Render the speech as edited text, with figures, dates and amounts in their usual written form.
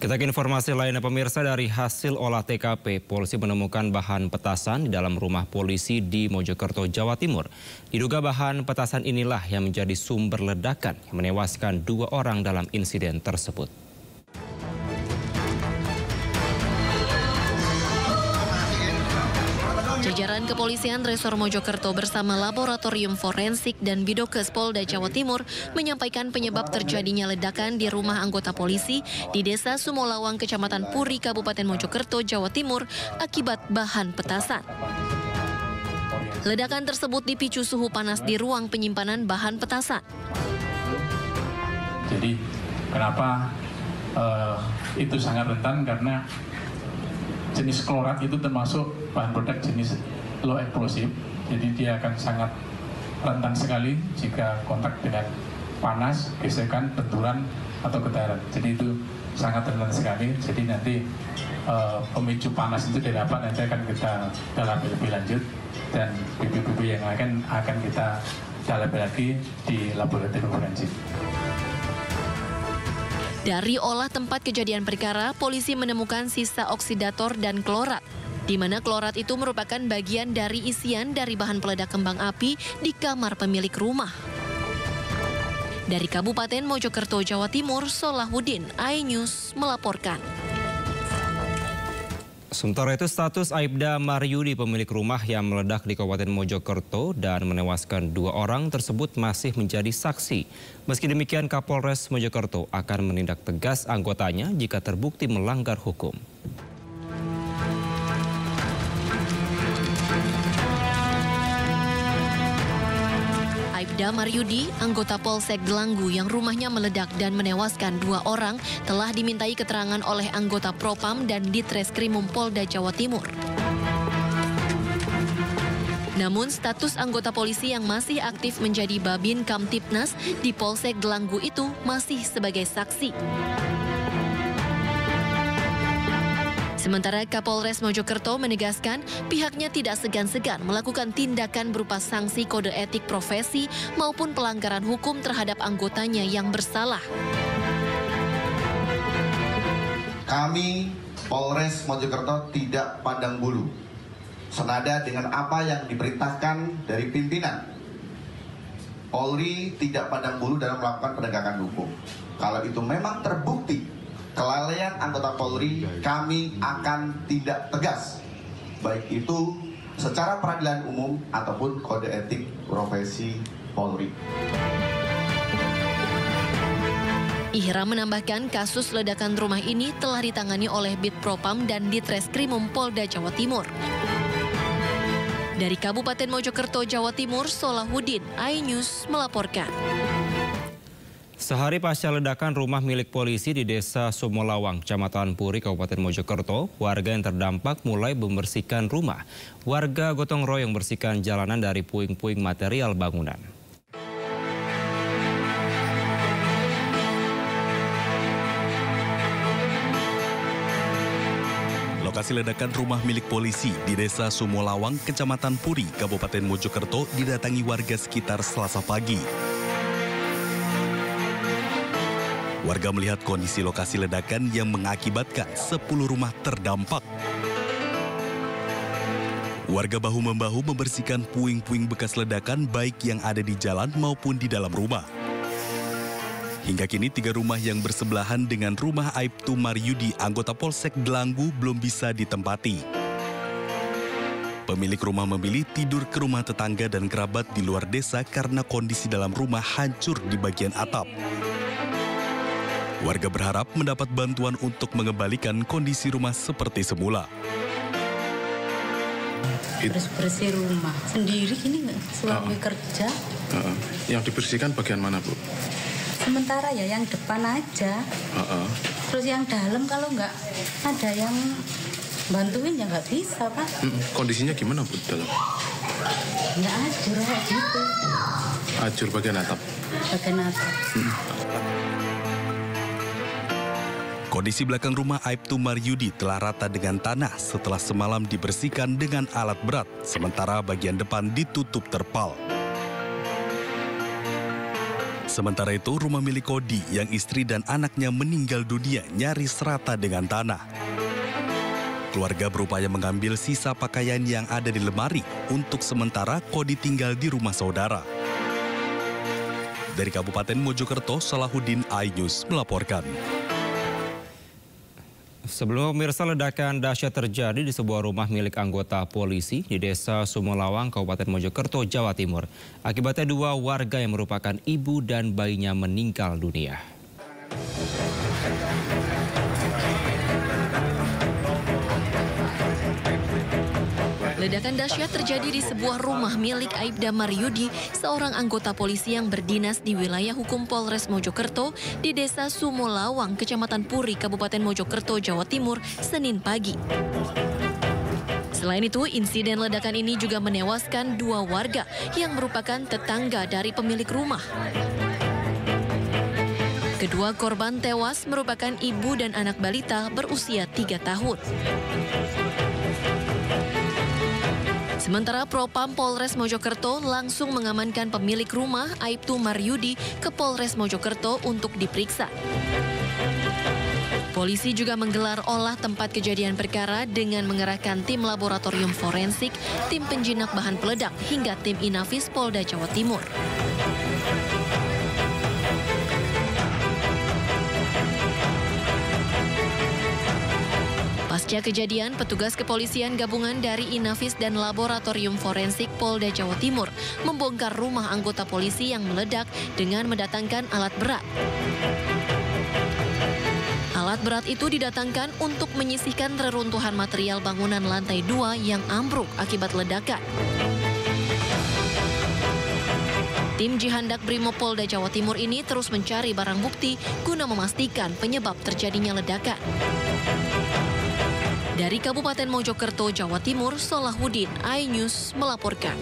Kita ke informasi lainnya pemirsa, dari hasil olah TKP, polisi menemukan bahan petasan di dalam rumah polisi di Mojokerto, Jawa Timur. Diduga bahan petasan inilah yang menjadi sumber ledakan yang menewaskan 2 orang dalam insiden tersebut. Jajaran Kepolisian Resor Mojokerto bersama Laboratorium Forensik dan Bidokes Polda Jawa Timur menyampaikan penyebab terjadinya ledakan di rumah anggota polisi di Desa Sumolawang, Kecamatan Puri, Kabupaten Mojokerto, Jawa Timur akibat bahan petasan. Ledakan tersebut dipicu suhu panas di ruang penyimpanan bahan petasan. Jadi kenapa itu sangat rentan, karena jenis klorat itu termasuk bahan produk jenis low explosive, jadi dia akan sangat rentan sekali jika kontak dengan panas, gesekan, benturan, atau getaran. Jadi itu sangat rentan sekali. Jadi nanti pemicu panas itu didapat, nanti akan kita dalami lebih lanjut, dan bukti-bukti yang akan kita dalami lagi di laboratorium forensik. Dari olah tempat kejadian perkara, polisi menemukan sisa oksidator dan klorat, di mana klorat itu merupakan bagian dari isian dari bahan peledak kembang api di kamar pemilik rumah. Dari Kabupaten Mojokerto, Jawa Timur, Solahuddin, iNews melaporkan. Sementara itu, status Aibda Maryudi, pemilik rumah yang meledak di Kabupaten Mojokerto dan menewaskan 2 orang tersebut, masih menjadi saksi. Meski demikian, Kapolres Mojokerto akan menindak tegas anggotanya jika terbukti melanggar hukum. Aibda Maryudi, anggota Polsek Delanggu yang rumahnya meledak dan menewaskan 2 orang, telah dimintai keterangan oleh anggota Propam dan Ditreskrimum Polda Jawa Timur. Namun status anggota polisi yang masih aktif menjadi Babin Kamtipnas di Polsek Delanggu itu masih sebagai saksi. Sementara Kapolres Mojokerto menegaskan pihaknya tidak segan-segan melakukan tindakan berupa sanksi kode etik profesi maupun pelanggaran hukum terhadap anggotanya yang bersalah. Kami Polres Mojokerto tidak pandang bulu, senada dengan apa yang diperintahkan dari pimpinan. Polri tidak pandang bulu dalam melakukan penegakan hukum. Kalau itu memang terbukti kelalaian anggota Polri, kami akan tindak tegas, baik itu secara peradilan umum ataupun kode etik profesi Polri. Ihram menambahkan kasus ledakan rumah ini telah ditangani oleh Bid Propam dan Ditreskrimum Polda Jawa Timur. Dari Kabupaten Mojokerto, Jawa Timur, Solahuddin, iNews melaporkan. Sehari pasca ledakan rumah milik polisi di Desa Sumolawang, Kecamatan Puri, Kabupaten Mojokerto, warga yang terdampak mulai membersihkan rumah. Warga gotong royong membersihkan jalanan dari puing-puing material bangunan. Lokasi ledakan rumah milik polisi di Desa Sumolawang, Kecamatan Puri, Kabupaten Mojokerto didatangi warga sekitar Selasa pagi. Warga melihat kondisi lokasi ledakan yang mengakibatkan 10 rumah terdampak. Warga bahu-membahu membersihkan puing-puing bekas ledakan baik yang ada di jalan maupun di dalam rumah. Hingga kini 3 rumah yang bersebelahan dengan rumah Aibtu Maryudi, anggota Polsek Delanggu, belum bisa ditempati. Pemilik rumah memilih tidur ke rumah tetangga dan kerabat di luar desa karena kondisi dalam rumah hancur di bagian atap. Warga berharap mendapat bantuan untuk mengembalikan kondisi rumah seperti semula. Bersih rumah sendiri ini nggak, suami kerja. Yang dibersihkan bagian mana, Bu? Sementara ya yang depan aja. Terus yang dalam kalau nggak ada yang bantuin ya nggak bisa, Pak. Kondisinya gimana, Bu, dalam? Ya hancur kayak gitu. Hancur bagian atap. Bagian atap. Kondisi belakang rumah Aibtu Maryudi telah rata dengan tanah setelah semalam dibersihkan dengan alat berat, sementara bagian depan ditutup terpal. Sementara itu, rumah milik Kodi yang istri dan anaknya meninggal dunia nyaris rata dengan tanah. Keluarga berupaya mengambil sisa pakaian yang ada di lemari. Untuk sementara, Kodi tinggal di rumah saudara. Dari Kabupaten Mojokerto, Salahuddin, iNews melaporkan. Sebelum pemirsa, ledakan dahsyat terjadi di sebuah rumah milik anggota polisi di Desa Sumolawang, Kabupaten Mojokerto, Jawa Timur. Akibatnya 2 warga yang merupakan ibu dan bayinya meninggal dunia. Ledakan dahsyat terjadi di sebuah rumah milik Aibda Maryudi, seorang anggota polisi yang berdinas di wilayah hukum Polres Mojokerto di Desa Sumolawang, Kecamatan Puri, Kabupaten Mojokerto, Jawa Timur, Senin pagi. Selain itu, insiden ledakan ini juga menewaskan 2 warga yang merupakan tetangga dari pemilik rumah. Kedua korban tewas merupakan ibu dan anak balita berusia 3 tahun. Sementara Propam Polres Mojokerto langsung mengamankan pemilik rumah Aibtu Maryudi ke Polres Mojokerto untuk diperiksa. Polisi juga menggelar olah tempat kejadian perkara dengan mengerahkan tim laboratorium forensik, tim penjinak bahan peledak, hingga tim Inafis Polda Jawa Timur. Pasca kejadian, petugas kepolisian gabungan dari Inafis dan Laboratorium Forensik Polda Jawa Timur membongkar rumah anggota polisi yang meledak dengan mendatangkan alat berat. Alat berat itu didatangkan untuk menyisihkan reruntuhan material bangunan lantai 2 yang ambruk akibat ledakan. Tim Jihandak Brimob Polda Jawa Timur ini terus mencari barang bukti guna memastikan penyebab terjadinya ledakan. Dari Kabupaten Mojokerto, Jawa Timur, Salahuddin, iNews melaporkan.